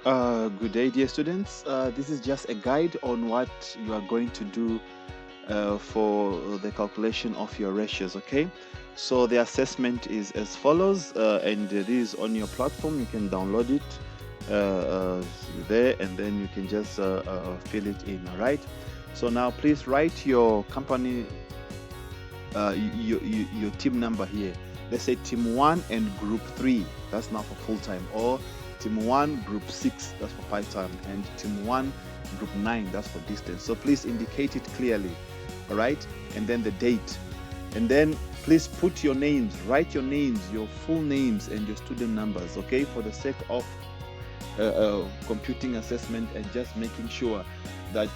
Good day, dear students. This is just a guide on what you are going to do for the calculation of your ratios, okay? So the assessment is as follows, and it is on your platform. You can download it there, and then you can just fill it in, all right? So now please write your company, your team number here. Let's say team 1 and group 3, that's now for full-time, or team 1 group 6, that's for part-time, and team 1 group 9, that's for distance. So please indicate it clearly, all right? And then the date, and then please put your names, write your names, your full names and your student numbers, okay, for the sake of computing assessment and just making sure that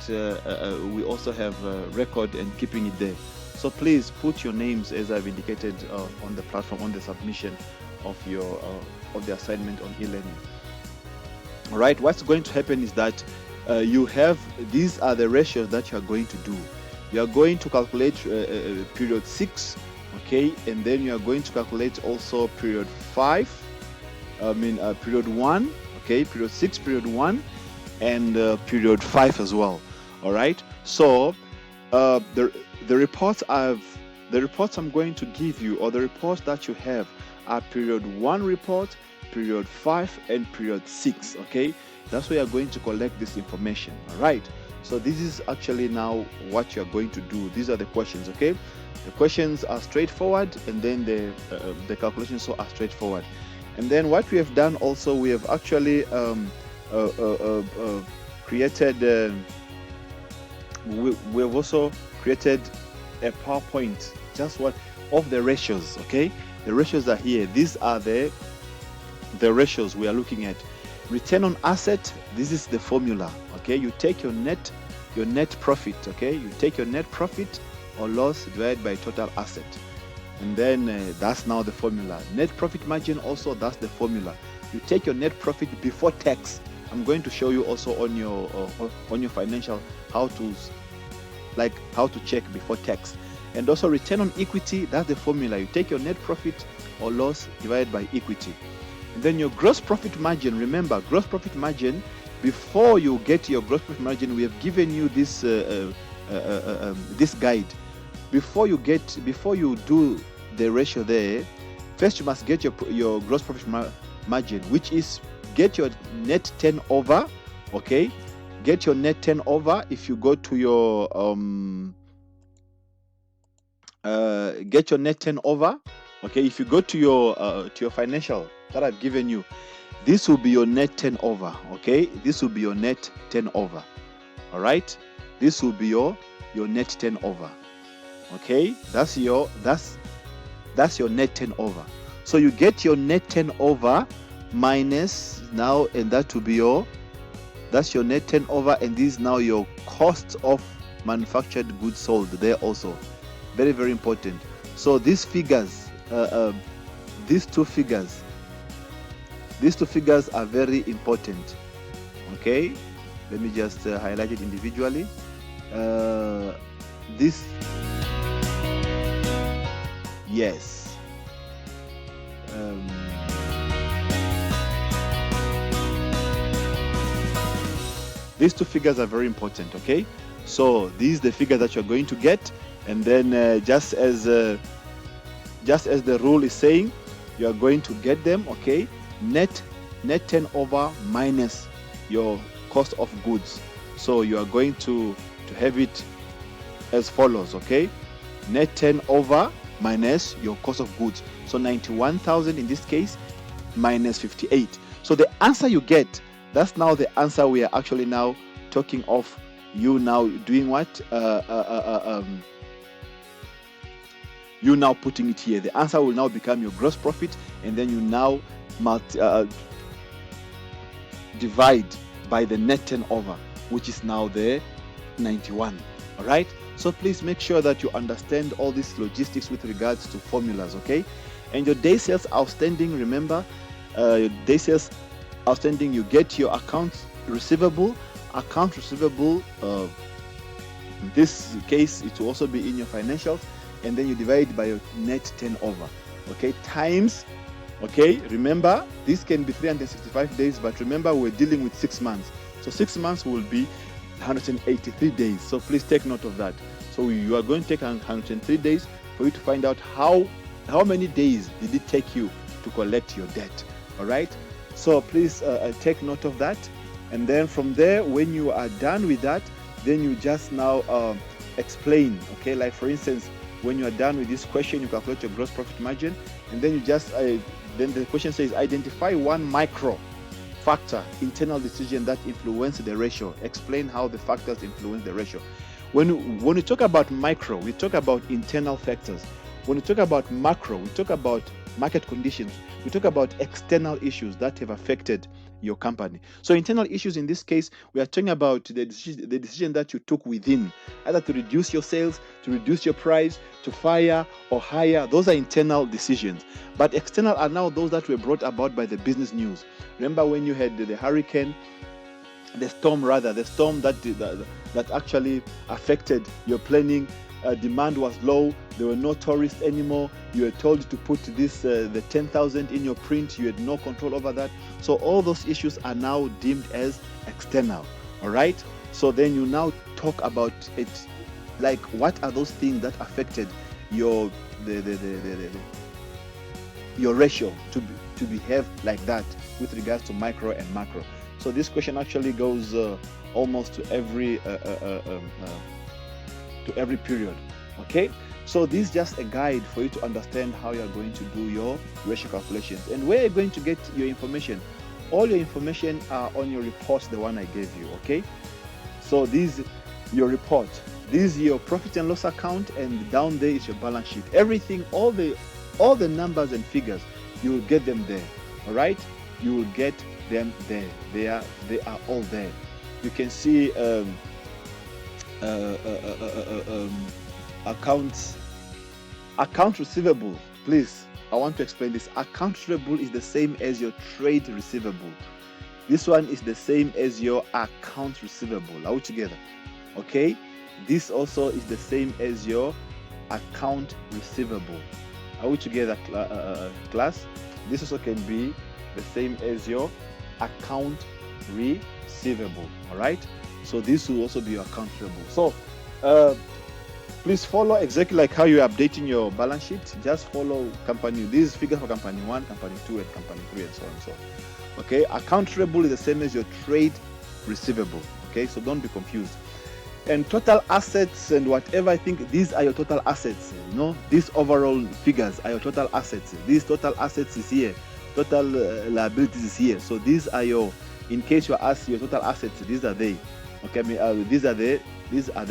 we also have record and keeping it there. So please put your names as I've indicated on the platform, on the submission of your of the assignment on e-learning. All right, what's going to happen is that you have, these are the ratios that you are going to do. You are going to calculate period 6, okay, and then you are going to calculate also period 5, period 1, okay, period 6, period 1, and period 5 as well. All right, so the reports I'm going to give you, or the reports that you have, are period 1 report, period 5, and period 6, okay? That's where you're going to collect this information, all right? So this is actually now what you're going to do. These are the questions, okay? The questions are straightforward, and then the calculations are straightforward. And then what we have done also, we have actually created, we have also created a PowerPoint, just what of the ratios, okay? The ratios are here. These are the ratios we are looking at. Return on asset, this is the formula, okay? You take your net profit, okay? You take your net profit or loss divided by total asset, and then that's now the formula. Net profit margin also, that's the formula. You take your net profit before tax. I'm going to show you also on your financial how to check before tax. And also return on equity, that's the formula. You take your net profit or loss divided by equity. And then your gross profit margin, remember, gross profit margin, before you get your gross profit margin, we have given you this this guide. Before you do the ratio there, first you must get your gross profit margin, which is get your net turnover, okay? Get your net turnover. If you go to your get your net turnover, okay? If you go to your financial that I've given you, this will be your net turnover, okay? This will be your net turnover, all right? This will be your net turnover, okay? That's your net turnover. So you get your net turnover minus now, and that will be that's your net turnover, and this is now your cost of manufactured goods sold there also. Very, very important. So these figures, these two figures are very important, okay? Let me just highlight it individually. This, yes, these two figures are very important, okay? So these are the figures that you're going to get, and then just as the rule is saying, you are going to get them, okay? Net turnover minus your cost of goods. So you are going to have it as follows, okay? Net turnover minus your cost of goods. So 91,000 in this case minus 58. So the answer you get, that's now the answer we are actually now talking of. You now doing what? You now putting it here. The answer will now become your gross profit, and then you now divide by the net turnover, which is now the 91. All right. So please make sure that you understand all these logistics with regards to formulas, okay? And your day sales outstanding, remember, your day sales outstanding, you get your accounts receivable. In this case, it will also be in your financials, and then you divide by your net turnover, okay, times Okay, remember this can be 365 days, but remember we're dealing with 6 months. So 6 months will be 183 days. So please take note of that. So you are going to take 103 days for you to find out how many days did it take you to collect your debt. All right. So please take note of that. And then from there, when you are done with that, then you just now explain. Okay, like for instance, when you are done with this question, you calculate your gross profit margin, and then you just then the question says identify one micro factor internal decision that influence the ratio. Explain how the factors influence the ratio. When we talk about micro, we talk about internal factors. When we talk about macro, we talk about market conditions. We talk about external issues that have affected your company. So internal issues in this case, we are talking about the decision that you took within, either to reduce your sales, to reduce your price, to fire or hire. Those are internal decisions. But external are now those that were brought about by the business news. Remember when you had the hurricane, the storm that actually affected your planning. Demand was low. There were no tourists anymore. You were told to put the 10,000 in your print. You had no control over that. So all those issues are now deemed as external. All right. So then you now talk about it, like what are those things that affected your your ratio to behave like that with regards to micro and macro. So this question actually goes almost to every period. Okay, so this is just a guide for you to understand how you're going to do your ratio calculations and where you're going to get your information. All your information are on your reports, the one I gave you. Okay, so this is your report. This is your profit and loss account, and down there is your balance sheet. Everything, all the numbers and figures, you will get them there. All right, you will get them there. They are all there. You can see accounts, account receivable. Please, I want to explain this. Account receivable is the same as your trade receivable. This one is the same as your account receivable. Are we together? Okay, this also is the same as your account receivable. Are we together, class? This also can be the same as your account receivable. All right, so this will also be your account receivable. So please follow exactly like how you're updating your balance sheet. Just follow company, these figures for company 1, company 2, and company 3, and so on and so on. Okay, account receivable is the same as your trade receivable. Okay, so don't be confused. And total assets and whatever, I think these are your total assets. You know, these overall figures are your total assets. These total assets is here, total liabilities is here. So these are your, in case you are asked your total assets, these are they. Okay, these are the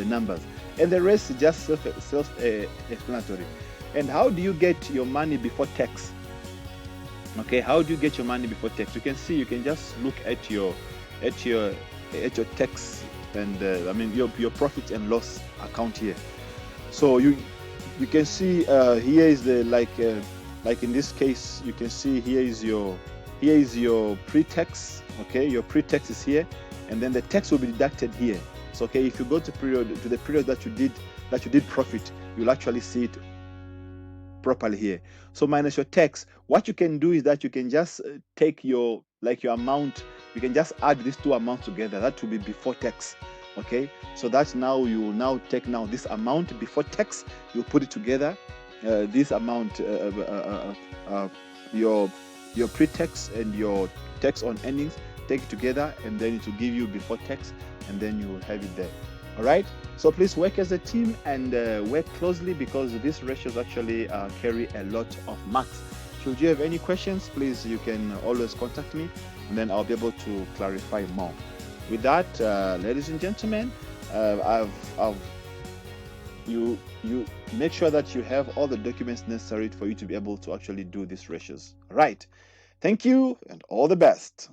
numbers, and the rest is just self-explanatory. And how do you get your money before tax? Okay, how do you get your money before tax? You can see, you can just look at your tax and I mean your profit and loss account here. So you can see here is the like in this case you can see here is your pre-tax. Okay, your pre-tax is here, and then the tax will be deducted here. So okay, if you go to the period that you did profit, you'll actually see it properly here. So minus your tax, what you can do is that you can just take your amount, you can just add these two amounts together. That will be before tax. Okay, so that's now you will now take now this amount before tax, you put it together, this amount, your pre-tax and your tax on earnings, take it together, and then it will give you before tax, and then you will have it there. All right, so please work as a team and work closely, because these ratios actually carry a lot of marks. Should you have any questions, please, you can always contact me, and then I'll be able to clarify more. With that, ladies and gentlemen, you make sure that you have all the documents necessary for you to be able to actually do these ratios. All right, thank you and all the best.